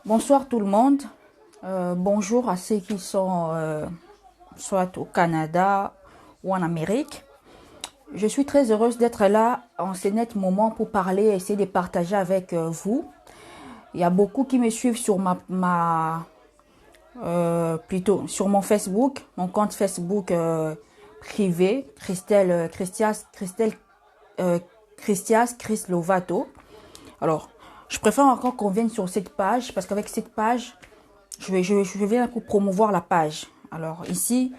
Bonsoir tout le monde. Bonjour à ceux qui sont soit au Canada ou en Amérique. Je suis très heureuse d'être là en ce net moment pour parler et essayer de partager avec vous. Il y a beaucoup qui me suivent sur plutôt sur mon Facebook, mon compte Facebook privé, Christias Chris Lovato. Alors, je préfère encore qu'on vienne sur cette page parce qu'avec cette page, je viens pour promouvoir la page. Alors ici,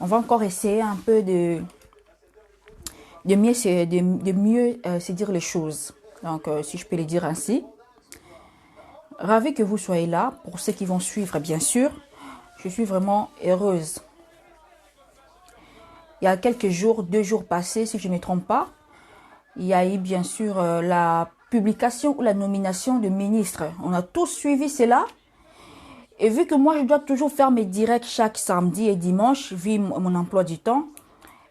on va encore essayer un peu de mieux se dire les choses. Donc, si je peux les dire ainsi. Ravi que vous soyez là. Pour ceux qui vont suivre, bien sûr. Je suis vraiment heureuse. Il y a quelques jours, 2 jours passés, si je ne me trompe pas, il y a eu bien sûr la publication ou la nomination de ministre. On a tous suivi cela. Et vu que moi, je dois toujours faire mes directs chaque samedi et dimanche, vu mon emploi du temps,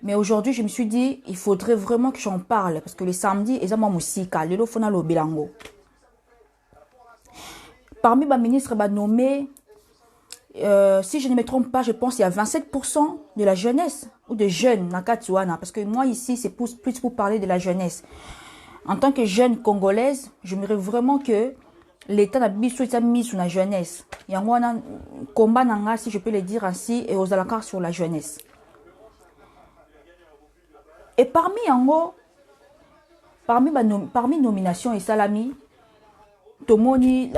mais aujourd'hui, je me suis dit, il faudrait vraiment que j'en parle. Parce que les samedis, ils ont musique, le fona lo bilango. Parmi les ministres nommés, si je ne me trompe pas, je pense qu'il y a 27% de la jeunesse ou de jeunes Nakatuana. Parce que moi, ici, c'est plus pour parler de la jeunesse. En tant que jeune congolaise, j'aimerais vraiment que l'État n'a pas mis sur la jeunesse. Il y a un combat, si je peux le dire ainsi, et aux alacars sur la jeunesse. Et parmi nomination et salami, Tomoni,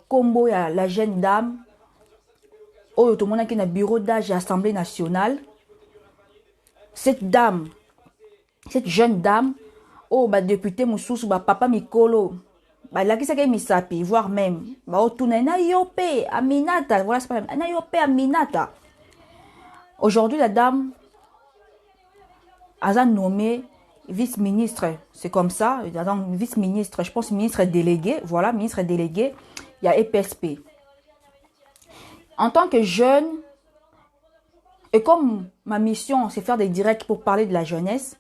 combo, la jeune dame, oh, Tomona qui est dans le bureau d'âge et Assemblée nationale. Cette jeune dame, oh, député Moussous, papa Mikolo, là qui s'est mis sapi, voire même, oh, tout na yopé, Aminata, voilà, c'est pas même, na yopé, Aminata. Aujourd'hui, la dame a nommé vice-ministre, c'est comme ça, donc vice-ministre, je pense ministre délégué, voilà, ministre délégué, il y a EPSP. En tant que jeune, et comme ma mission, c'est faire des directs pour parler de la jeunesse,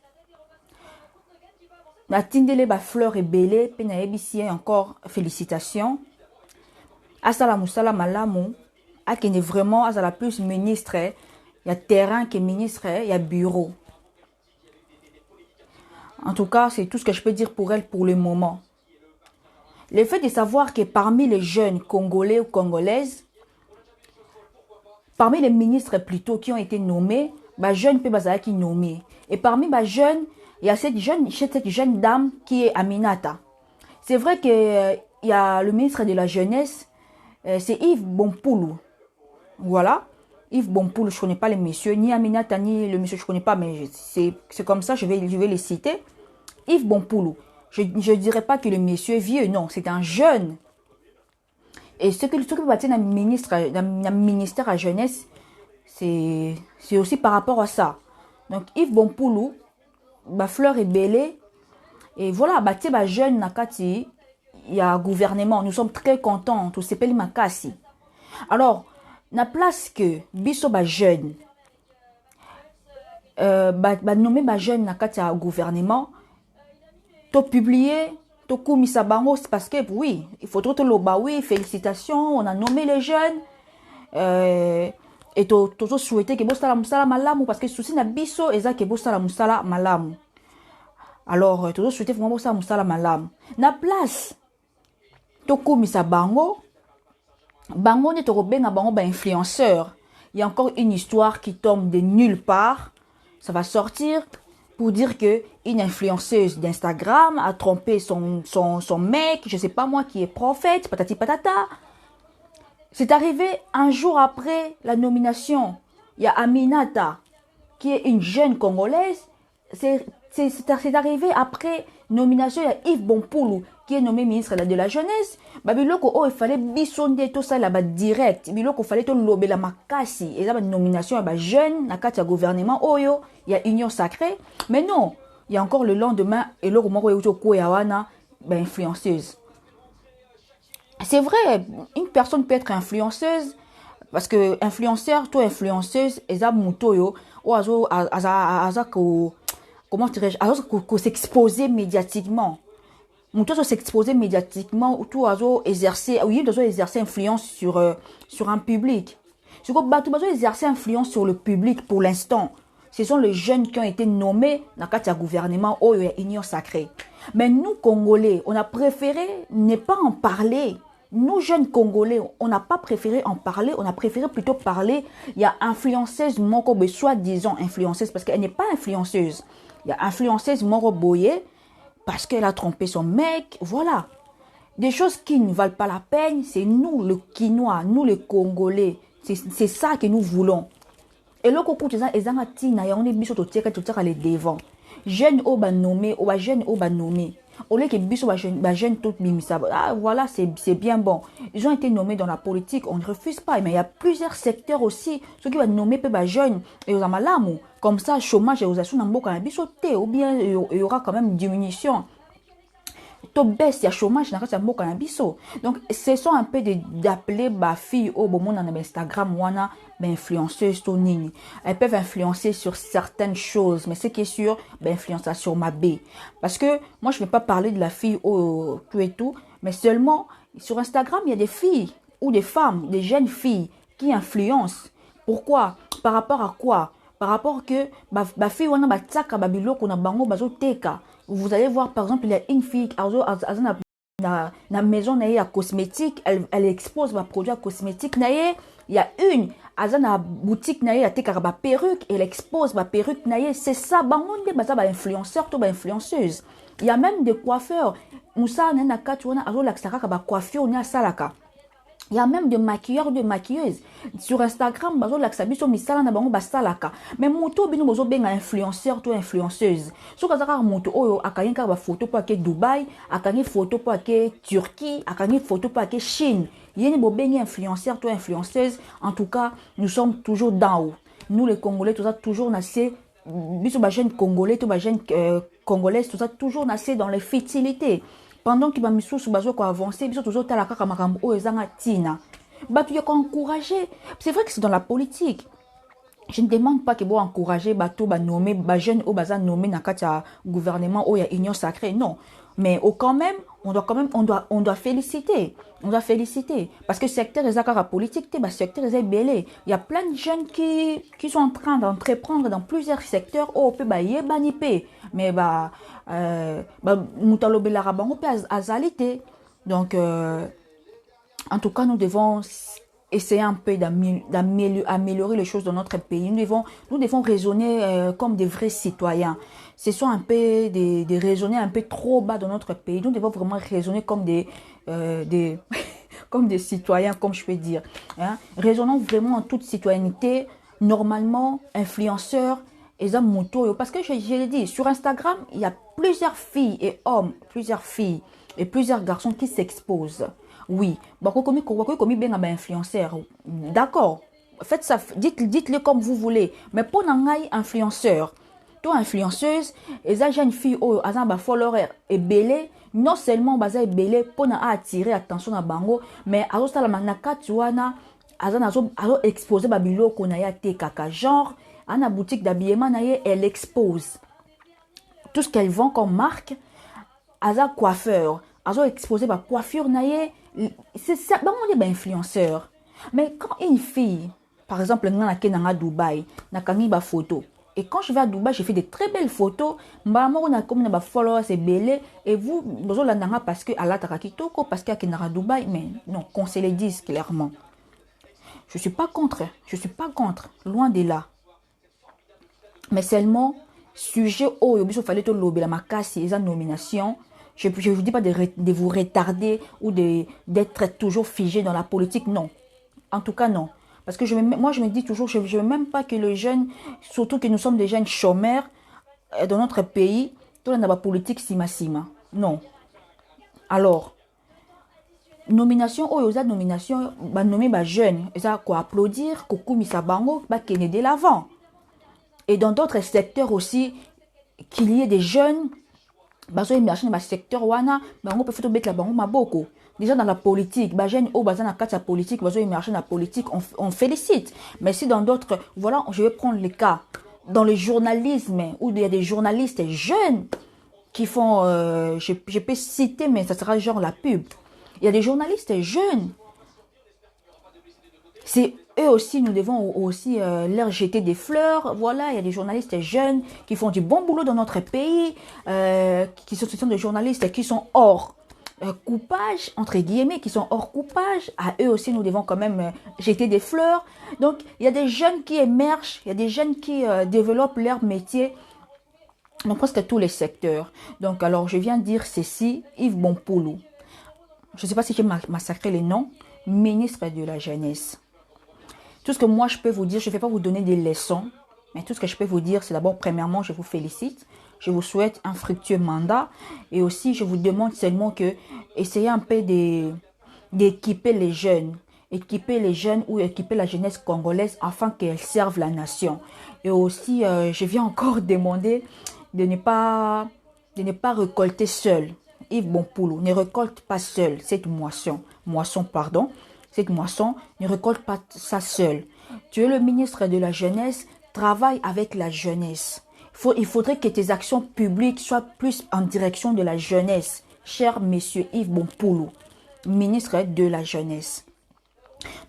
na tindele ba fleur et belé, pe na ebisi encore félicitations. Asala musala malamu, akene vraiment asala plus ministre, il y a terrain qui est ministre, il y a bureau. En tout cas, c'est tout ce que je peux dire pour elle pour le moment. Le fait de savoir que parmi les jeunes congolais ou congolaises, parmi les ministres plutôt qui ont été nommés, jeunes peut qui nommés. Et parmi les jeunes, il y a cette jeune dame qui est Aminata. C'est vrai qu'il y a le ministre de la jeunesse, c'est Yves Bompoulou. Voilà. Yves Bompoulou, je ne connais pas les messieurs, ni Aminata, ni le monsieur, je ne connais pas, mais c'est comme ça, je vais les citer. Yves Bompoulou. Je ne dirais pas que le monsieur est vieux, non, c'est un jeune. Et ce que va dire dans ministère à jeunesse, c'est aussi par rapport à ça. Donc Yves Bompoulou, fleur est belée. Et voilà, jeune nakati, il y a un gouvernement. Nous sommes très contents. Tout s'appelle Makasi. Alors, na place que biso jeune, nommé jeune nakati à gouvernement, to publier. C'est parce que oui, il faut trop le oui, félicitations, on a nommé les jeunes. Et to souhaiter que bossa la musala malamu parce que souci na biso eza que bossa la musala malamu. Alors to souhaiter vraiment bossa la musala malamu. Na place to kumisa bango ne to benga bango ba influenceur. Il y a encore une histoire qui tombe de nulle part. Ça va sortir pour dire que une influenceuse d'Instagram a trompé son mec, je sais pas moi, qui est prophète, patati patata. C'est arrivé un jour après la nomination. Il y a Aminata, qui est une jeune Congolaise. C'est arrivé après nomination. Il y a Yves Bompoulou, qui est nommé ministre de la jeunesse. Il fallait bisonder tout ça là-bas direct. Il fallait tout lobe la makasi. Et la nomination, jeune, il y a gouvernement, il y a union sacrée. Mais non, il y a encore le lendemain, et là, influenceuse. C'est vrai, une personne peut être influenceuse, parce que influenceur, toi influenceuse, comment dirais-je, s'exposer médiatiquement. Mutu azo s'exposer médiatiquement, tout azo exercer, oui, azo exercer influence sur un public. Ce que bato bazo exercer influence sur le public pour l'instant. Ce sont les jeunes qui ont été nommés dans le cadre du gouvernement ou Union sacrée. Mais nous, Congolais, on a préféré ne pas en parler. Nous, jeunes Congolais, on n'a pas préféré en parler. On a préféré plutôt parler. Il y a influenceuse Moko, soi-disant influenceuse, parce qu'elle n'est pas influenceuse. Il y a influenceuse Moko Boye, parce qu'elle a trompé son mec. Voilà. Des choses qui ne valent pas la peine, c'est nous, le Quinois, nous, les Congolais. C'est ça que nous voulons. Et là, quand ils ont tina, on est biso to tieka les devant. Jeune au ba nommé, ou jeune au ba nommé. Au lieu que biso ba jeune tout bimisa. Ah voilà, c'est bien bon. Ils ont été nommés dans la politique, on ne refuse pas. Mais il y a plusieurs secteurs aussi, ceux qui vont nommer peu ba jeune et aux amalamu. Comme ça, chômage et aux assuns n'amboka na biso te, ou bien il y aura quand même diminution. To baisse, il y a chômage dans le cannabis. Donc, ce sont un peu d'appeler ma fille au bon monde dans Instagram, wana, influenceuse, tonini. Elles peuvent influencer sur certaines choses, mais ce qui est sûr, influencer sur ma B. Parce que moi, je ne vais pas parler de la fille au tout et tout, mais seulement sur Instagram, il y a des filles ou des femmes, des jeunes filles qui influencent. Pourquoi? Par rapport à quoi? Par rapport que ma fille wana bataka babiloko na bango bazoteka. Vous allez voir, par exemple, il y a une fille dans la maison na cosmétique, elle expose ma produit cosmétique na il y a une dans boutique na a teka ba perruque, elle expose ma perruque na c'est ça bango nde baza ba influenceur to ba influenceuse. Il y a même des coiffeurs musa na kati wana azo laksaka ba coiffure na salaka. Il y a même des maquilleurs, des maquilleuses. Sur Instagram, bazo laksabiso misala na bango basalaka. Mais moto bino bozo benga influenceur to influenceuse. So kazaka moto oyo akangi ka ba photo pa ke Dubaï, akangi photo pa ke Turquie, akangi photo pa ke Chine. Yeni bo benga influenceur to influenceuse. En tout cas, nous sommes toujours dans haut. Nous les Congolais, tout ça toujours nassé. Biso ba jeune Congolais, to ba jeune Congolaise, tout ça toujours nassé dans les futilités. Pendant que les gens ont avancé, ils sont toujours à la caméra ou ils ont tina. Tu as encourager. C'est vrai que c'est dans la politique. Je ne demande pas que vous encourager bateau nommer jeunes ou bazan nommer dans le gouvernement ou il y a union sacrée, non. Mais quand même, on doit féliciter. On doit féliciter parce que le secteur est la politique, le secteur est belé. Il y a plein de jeunes qui sont en train d'entreprendre dans plusieurs secteurs où on peut yebaniper. Mais donc en tout cas nous devons essayer un peu d'améliorer les choses dans notre pays. Nous devons raisonner comme des vrais citoyens. Ce sont un peu des raisonner un peu trop bas dans notre pays. Nous devons vraiment raisonner comme comme des citoyens, comme je peux dire. Hein? Raisonnons vraiment en toute citoyenneté, normalement, influenceurs, parce que je l'ai dit, sur Instagram, il y a plusieurs filles et hommes, plusieurs filles et plusieurs garçons qui s'exposent. Oui, comme bien influenceur. D'accord. Faites ça, dites-le comme vous voulez. Mais pour un influenceur, toi influenceuse, et ça jeune fille oh, azan follower et belé, non seulement baza belé pour attirer attention à bango, mais azo sala manaka tuana, azan azo exposer babilo konaya te kaka genre. À la boutique d'habillement, elle expose tout ce qu'elle vend comme marque. Aza coiffeur, azo exposé par coiffure c'est ça, on est influenceur. Mais quand une fille, par exemple, à Dubaï, na kangi ba photo. Et quand je vais à Dubaï, j'ai fait de très belles photos. Maman on a comme na ba followers c'est belé et vous besoin la parce que ala tarakitoko parce qu'il y a à Dubaï, mais non, qu'on se le dise clairement. Je suis pas contre, loin de là. Mais seulement, sujet où il fallait que l'obé la makasi et sa nomination, je ne vous dis pas de vous retarder ou d'être toujours figé dans la politique, non. En tout cas, non. Parce que moi, je me dis toujours, je ne veux même pas que les jeunes, surtout que nous sommes des jeunes chômeurs dans notre pays, tout le monde a la politique sima. Non. Alors, nomination, nomination, nommer jeune, ça quoi applaudir, kokoumi sabango, kene de l'avant. Et dans d'autres secteurs aussi, qu'il y ait des jeunes, bazo émerger dans le secteur wana, on peut faire la bango maboko. Déjà dans la politique, jeunes au bazan la politique, bazo émerger dans la politique, on félicite. Mais si dans d'autres, voilà, je vais prendre le cas dans le journalisme où il y a des journalistes jeunes, qui font, je peux citer, mais ça sera genre la pub. Il y a des journalistes jeunes. C'est eux aussi, nous devons aussi leur jeter des fleurs. Voilà, il y a des journalistes jeunes qui font du bon boulot dans notre pays, ce sont des journalistes qui sont hors coupage, entre guillemets, qui sont hors coupage. À eux aussi, nous devons quand même jeter des fleurs. Donc, il y a des jeunes qui émergent, il y a des jeunes qui développent leur métier dans presque tous les secteurs. Donc, alors, je viens dire ceci, Yves Bonpoulou. Je ne sais pas si j'ai massacré les noms, ministre de la Jeunesse. Tout ce que moi je peux vous dire, je ne vais pas vous donner des leçons, mais tout ce que je peux vous dire, c'est d'abord, premièrement, je vous félicite. Je vous souhaite un fructueux mandat. Et aussi, je vous demande seulement que essayez un peu d'équiper les jeunes. Équiper les jeunes ou équiper la jeunesse congolaise afin qu'elle serve la nation. Et aussi, je viens encore demander de ne pas récolter seul. Yves Bonpoulou, ne récolte pas seul cette moisson. Cette moisson, ne récolte pas ça seul. Tu es le ministre de la Jeunesse, travaille avec la jeunesse. Il faudrait que tes actions publiques soient plus en direction de la jeunesse. Cher monsieur Yves Bonpoulou, ministre de la Jeunesse.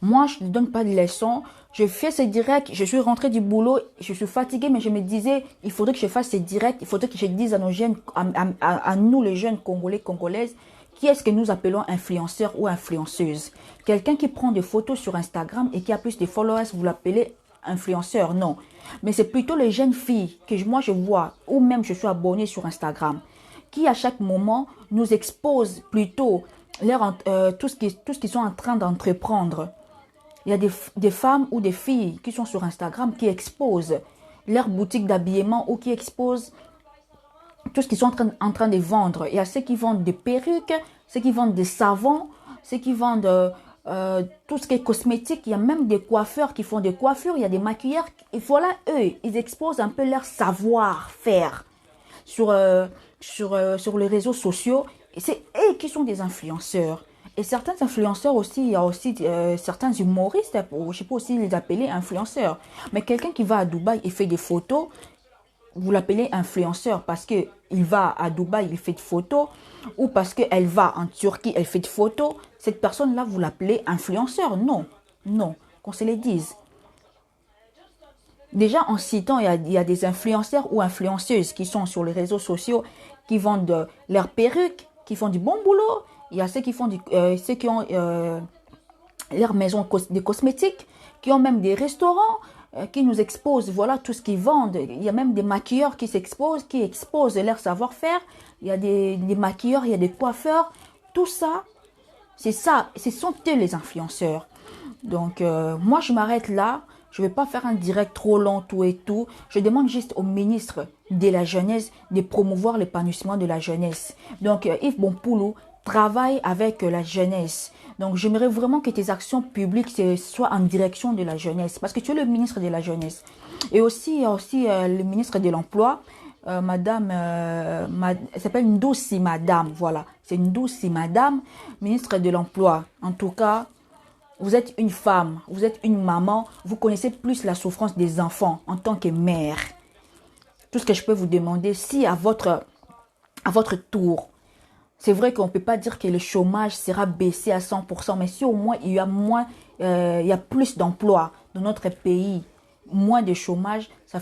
Moi, je ne donne pas de leçons. Je fais ces directs. Je suis rentré du boulot. Je suis fatiguée, mais je me disais, il faudrait que je fasse ces directs. Il faudrait que je dise à nos jeunes, à nous les jeunes Congolais, Congolaises, qui est-ce que nous appelons influenceur ou influenceuse? Quelqu'un qui prend des photos sur Instagram et qui a plus de followers, vous l'appelez influenceur? Non. Mais c'est plutôt les jeunes filles que moi je vois, ou même je suis abonnée sur Instagram, qui à chaque moment nous exposent plutôt tout ce qu'ils sont en train d'entreprendre. Il y a des femmes ou des filles qui sont sur Instagram qui exposent leur boutique d'habillement ou qui exposent tout ce qu'ils sont en train de vendre. Il y a ceux qui vendent des perruques, ceux qui vendent des savons, ceux qui vendent tout ce qui est cosmétique. Il y a même des coiffeurs qui font des coiffures, il y a des maquilleurs. Et voilà, eux, ils exposent un peu leur savoir-faire sur les réseaux sociaux. Et c'est eux qui sont des influenceurs. Et certains influenceurs aussi, il y a aussi certains humoristes, je ne sais pas aussi les appeler influenceurs. Mais quelqu'un qui va à Dubaï et fait des photos, vous l'appelez influenceur parce qu'il va à Dubaï, il fait des photos, ou parce qu'elle va en Turquie, elle fait des photos. Cette personne-là, vous l'appelez influenceur? Non, non, qu'on se le dise. Déjà, en citant, il y a des influenceurs ou influenceuses qui sont sur les réseaux sociaux, qui vendent leurs perruques, qui font du bon boulot. Il y a ceux qui font ceux qui ont leur maison de cosmétiques, qui ont même des restaurants, qui nous exposent, voilà, tout ce qu'ils vendent. Il y a même des maquilleurs qui s'exposent, qui exposent leur savoir-faire. Il y a des maquilleurs, il y a des coiffeurs. Tout ça, c'est ça, ce sont eux les influenceurs. Donc, moi, je m'arrête là. Je ne vais pas faire un direct trop long, tout et tout. Je demande juste au ministre de la Jeunesse de promouvoir l'épanouissement de la jeunesse. Donc, Yves Bonpoulou travaille avec la jeunesse. Donc, j'aimerais vraiment que tes actions publiques soient en direction de la jeunesse. Parce que tu es le ministre de la Jeunesse. Et aussi, il y a aussi le ministre de l'Emploi. Madame, elle s'appelle Ndoussi Madame. Voilà, c'est Ndoussi Madame, ministre de l'Emploi. En tout cas, vous êtes une femme, vous êtes une maman. Vous connaissez plus la souffrance des enfants en tant que mère. Tout ce que je peux vous demander, si à votre tour, c'est vrai qu'on ne peut pas dire que le chômage sera baissé à 100%, mais si au moins il y a plus d'emplois dans notre pays, moins de chômage, ça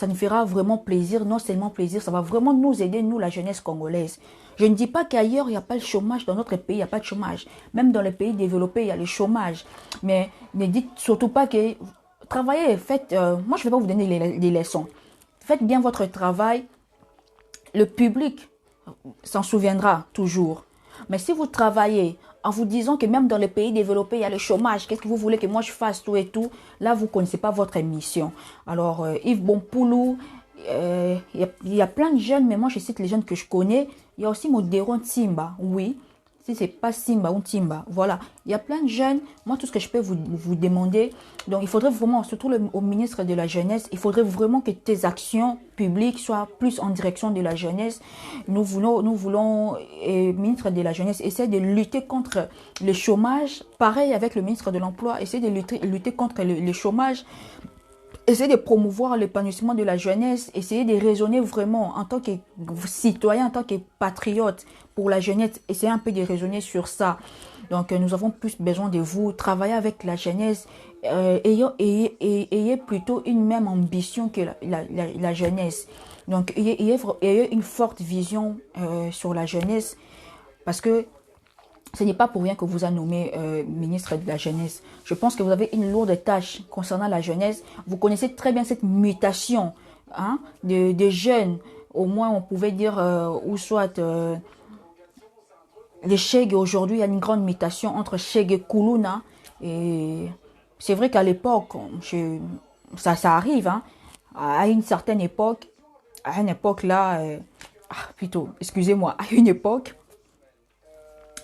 nous fera vraiment plaisir, non seulement plaisir, ça va vraiment nous aider, nous, la jeunesse congolaise. Je ne dis pas qu'ailleurs, il n'y a pas de chômage, dans notre pays, il n'y a pas de chômage. Même dans les pays développés, il y a le chômage. Mais ne dites surtout pas que travaillez, faites, moi je ne vais pas vous donner des leçons. Faites bien votre travail, le public s'en souviendra toujours. Mais si vous travaillez en vous disant que même dans les pays développés, il y a le chômage, qu'est-ce que vous voulez que moi je fasse, tout et tout, là, vous ne connaissez pas votre mission. Alors, Yves Bonpoulou, il y a plein de jeunes, mais moi, je cite les jeunes que je connais. Il y a aussi Modéron Timba, oui. Si c'est pas Simba ou Timba, voilà. Il y a plein de jeunes. Moi, tout ce que je peux vous demander, donc il faudrait vraiment, surtout au ministre de la Jeunesse, il faudrait vraiment que tes actions publiques soient plus en direction de la jeunesse. Nous voulons, ministre de la Jeunesse, essayer de lutter contre le chômage. Pareil avec le ministre de l'Emploi, essayer de lutter contre le chômage. essayez de promouvoir l'épanouissement de la jeunesse, essayez de raisonner vraiment en tant que citoyen, en tant que patriote pour la jeunesse, essayez un peu de raisonner sur ça. Donc, nous avons plus besoin de vous, travaillez avec la jeunesse, ayez plutôt une même ambition que la jeunesse. Donc, ayez une forte vision sur la jeunesse, parce que ce n'est pas pour rien que vous a nommé ministre de la Jeunesse. Je pense que vous avez une lourde tâche concernant la jeunesse. Vous connaissez très bien cette mutation hein, des jeunes. Au moins, on pouvait dire, ou soit les Chege aujourd'hui, il y a une grande mutation entre Chege et Kuluna. Et c'est vrai qu'à l'époque, ça arrive. Hein, à une certaine époque, à une époque là, plutôt, excusez-moi, à une époque,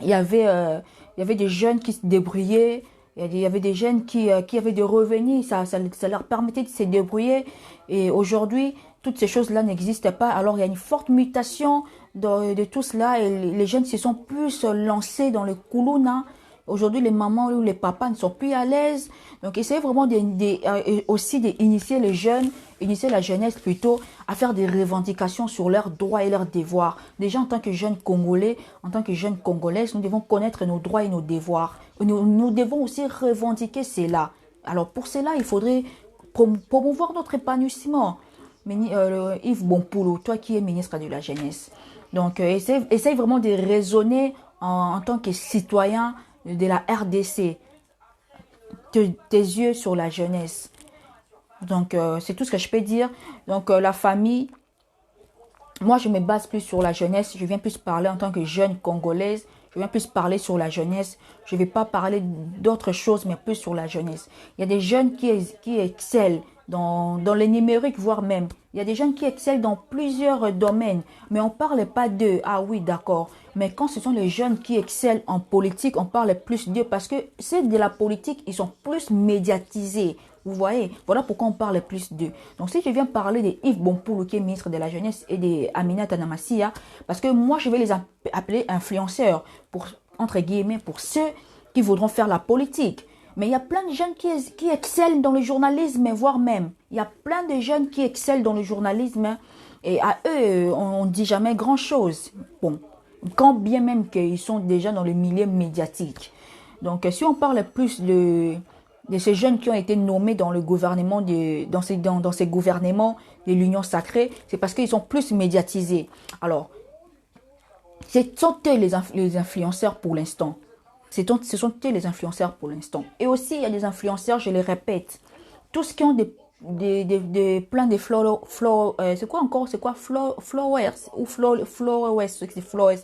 il y avait des jeunes qui se débrouillaient, il y avait des jeunes qui avaient des revenus, ça leur permettait de se débrouiller. Et aujourd'hui, toutes ces choses-là n'existent pas. Alors, il y a une forte mutation de tout cela et les jeunes se sont plus lancés dans le kuluna. Aujourd'hui, les mamans ou les papas ne sont plus à l'aise. Donc, essayez vraiment aussi d'initier les jeunes, initier la jeunesse plutôt, à faire des revendications sur leurs droits et leurs devoirs. Déjà, en tant que jeunes Congolais, en tant que jeunes Congolaises, nous devons connaître nos droits et nos devoirs. Nous devons aussi revendiquer cela. Alors, pour cela, il faudrait promouvoir notre épanouissement. Yves Bonpoulou, toi qui es ministre de la Jeunesse. Donc, essaye vraiment de raisonner en tant que citoyen de la RDC, tes yeux sur la jeunesse. Donc, c'est tout ce que je peux dire. Donc, la famille, moi, je me base plus sur la jeunesse. Je viens plus parler en tant que jeune congolaise. Je viens plus parler sur la jeunesse. Je ne vais pas parler d'autres choses, mais plus sur la jeunesse. Il y a des jeunes qui excellent dans les numériques, voire même. Il y a des jeunes qui excellent dans plusieurs domaines, mais on ne parle pas d'eux. Ah oui, d'accord. Mais quand ce sont les jeunes qui excellent en politique, on parle plus d'eux parce que c'est de la politique, ils sont plus médiatisés. Vous voyez, voilà pourquoi on parle plus d'eux. Donc si je viens parler de Yves Bonpoulou qui est ministre de la Jeunesse et de Aminata Namassia, parce que moi je vais les appeler influenceurs, pour, entre guillemets, pour ceux qui voudront faire la politique. Mais il y a plein de jeunes qui excellent dans le journalisme, voire même. Il y a plein de jeunes qui excellent dans le journalisme et à eux, on ne dit jamais grand-chose. Bon, quand bien même qu'ils sont déjà dans le milieu médiatique. Donc, si on parle plus de ces jeunes qui ont été nommés dans le gouvernement, dans ces gouvernements de l'Union sacrée, c'est parce qu'ils sont plus médiatisés. Alors, ce sont eux les influenceurs pour l'instant. Ce sont eux les influenceurs pour l'instant. Et aussi, il y a des influenceurs, je les répète, tous qui ont plein de c'est quoi encore? C'est quoi? Followers ou followers, c'est followers.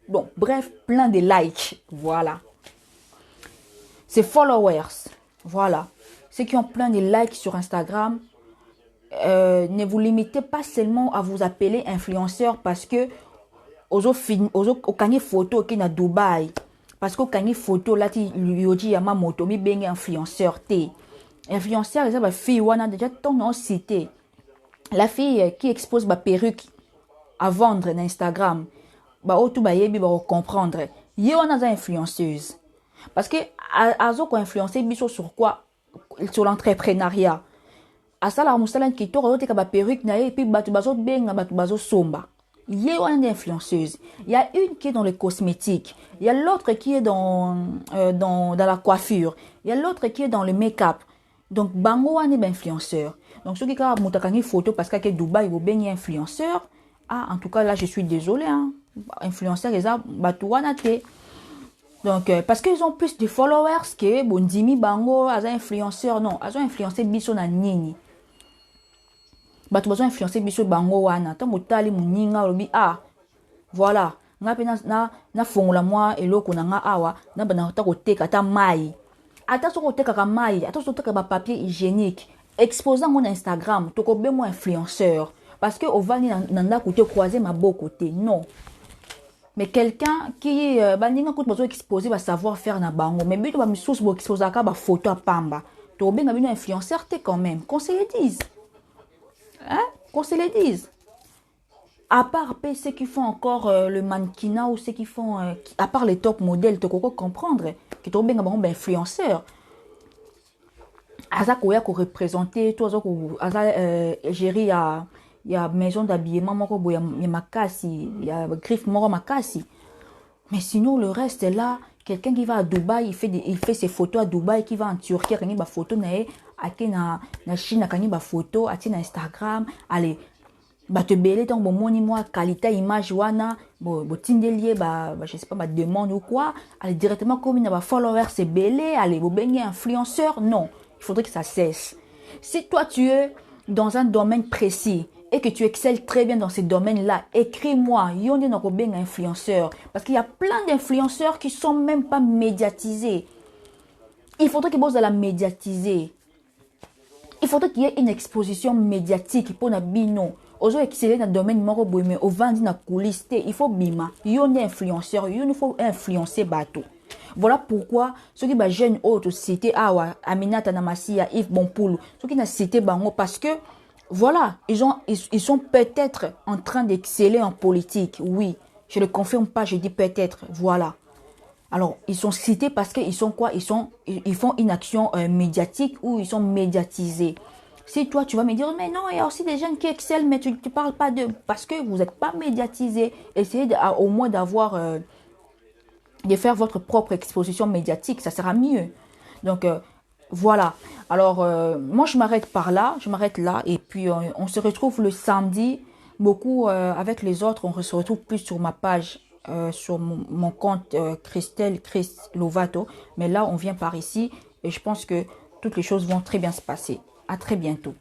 Bon, bref, plein de likes. Voilà. C'est followers. Voilà. Ceux qui ont plein de likes sur Instagram, ne vous limitez pas seulement à vous appeler influenceur parce que au kanye photo qui na Dubaï. Parce qu'au kanye photo là, tu lui dis ma moto, mi bengi influenceur te. Influenceur, c'est ma fille, on a déjà ton nom cité. La fille qui expose ma perruque à vendre sur Instagram, bah au tout bah yebi bah comprendre. Yé on a des influenceuse. Parce que azo ko influencer biso sur quoi? Sur l'entrepreneuriat. À ça la musala qui to te ka ba perruque na et puis batu bazo benga batu bazo somba. Il y a une influenceuse. Il y a une qui est dans les cosmétiques. Il y a l'autre qui est dans la coiffure. Il y a l'autre qui est dans le make-up. Donc, bango on est influenceur. Donc, ceux qui ont montré photo parce qu'à Dubaï, ils bien influenceur. Ah, en tout cas, là, je suis désolée. Hein. Influenceur, ils ont batouana. Donc, parce qu'ils ont plus de followers que Bondimi Bango, ils ont influenceur. Non, ils ont influencé Biso na Nini. Bato bazo influencer biso bango wana tango tali muninga lobi voilà nga pe na fongola moi eloko na nga awa na bana ta ko teka ta mai ata so ko teka ka mai ata so teka ba papier hygiénique exposant mon Instagram to ko be mo influenceur parce que ovani nanda ko te croiser ma beau côté non mais quelqu'un qui baninga ko bazo exposer ba savoir faire na bango mais bito ba misusu bo exposer ka ba photo a pamba to benga bino influenceur te quand même conseiller disent. Hein? Qu'on se les dise. À part ceux qui font encore le mannequinat ou ceux qui font, à part les top modèles, tu peux comprendre que tu es un influenceur. aza koya ko représenter toi aza gérer ya maison d'habillement moko boya ya makasi ya griffe moko makasi. Mais sinon le reste est là, quelqu'un qui va à Dubaï, il fait ses photos à Dubaï, qui va en Turquie, kangi ba photo na e, ake na Chine kangi ba photo, ati na Instagram, allez ba te belé donc bon moni moi qualité image wana bo tindelier je sais pas ma demande ou quoi, allez directement comme na ba followers c'est belé, allez bo bengi influenceur, non, il faudrait que ça cesse. Si toi tu es dans un domaine précis et que tu excelles très bien dans ces domaines-là, écris-moi, yonde na ko benga influenceur, parce qu'il y a plein d'influenceurs qui sont même pas médiatisés. Il faudrait que vous la médiatiser. Il faudrait qu'il y ait une exposition médiatique pour na bino. Ozo exceller dans le domaine moko boy mais au vendre na coulisse, il faut bima. Yon est influenceur, il faut influencer bateau. Voilà pourquoi ceux qui ba jeune autre cité awa Aminata Namasia Yves Bonpoulou, ceux qui na cité bango parce que voilà, ils sont peut-être en train d'exceller en politique. Oui, je ne le confirme pas, je dis peut-être. Voilà. Alors, ils sont cités parce qu'ils sont quoi? Ils font une action médiatique ou ils sont médiatisés. Si toi, tu vas me dire, mais non, il y a aussi des jeunes qui excellent, mais tu ne parles pas d'eux parce que vous n'êtes pas médiatisés. Essayez au moins de faire votre propre exposition médiatique, ça sera mieux. Donc, voilà. Alors, moi, je m'arrête par là, je m'arrête là, et puis on se retrouve le samedi. Beaucoup avec les autres, on se retrouve plus sur ma page, sur mon compte Christelle Chris Lovato. Mais là, on vient par ici, et je pense que toutes les choses vont très bien se passer. À très bientôt.